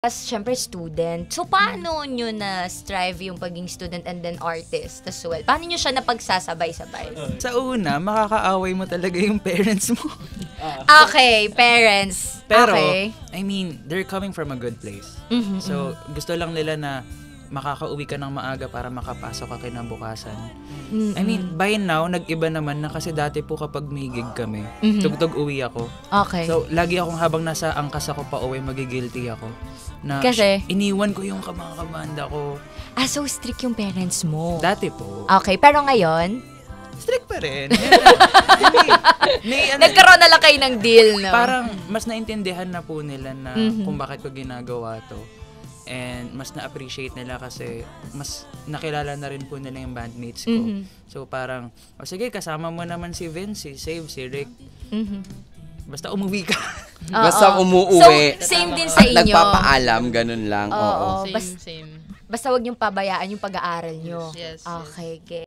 As syempre student. So, paano nyo na-strive yung pagiging student and then artist as well? Paano nyo siya napagsasabay-sabay? Sa una, makakaaway mo talaga yung parents mo. Okay, parents. Pero, okay. I mean, they're coming from a good place. So, gusto lang nila na makakauwi ka ng maaga para makapasok ka kinabukasan. I mean, by now, nag-iba naman na kasi dati po kapag may gig kami, tugtog uwi ako. Okay. So, lagi akong habang nasa angkas ako pa uwi, magigilty ako. Na, Kasi? Iniwan ko yung mga kabanda ko. So strict yung parents mo. Dati po. Okay, pero ngayon? Strict pa rin. Nagkaroon na lang kayo ng deal, no? Parang mas naintindihan na po nila na kung bakit ko ginagawa to. And mas na-appreciate nila kasi mas nakilala na rin po nila yung bandmates ko. So parang, sige, kasama mo naman si Vince, si Save, si Rick. Basta umuwi ka. Basta umuuwi. So, same din sa inyo. Nagpapaalam, ganun lang. Oo. Same. Basta wag niyong pabayaan yung pag-aaral niyo. Yes. Okay,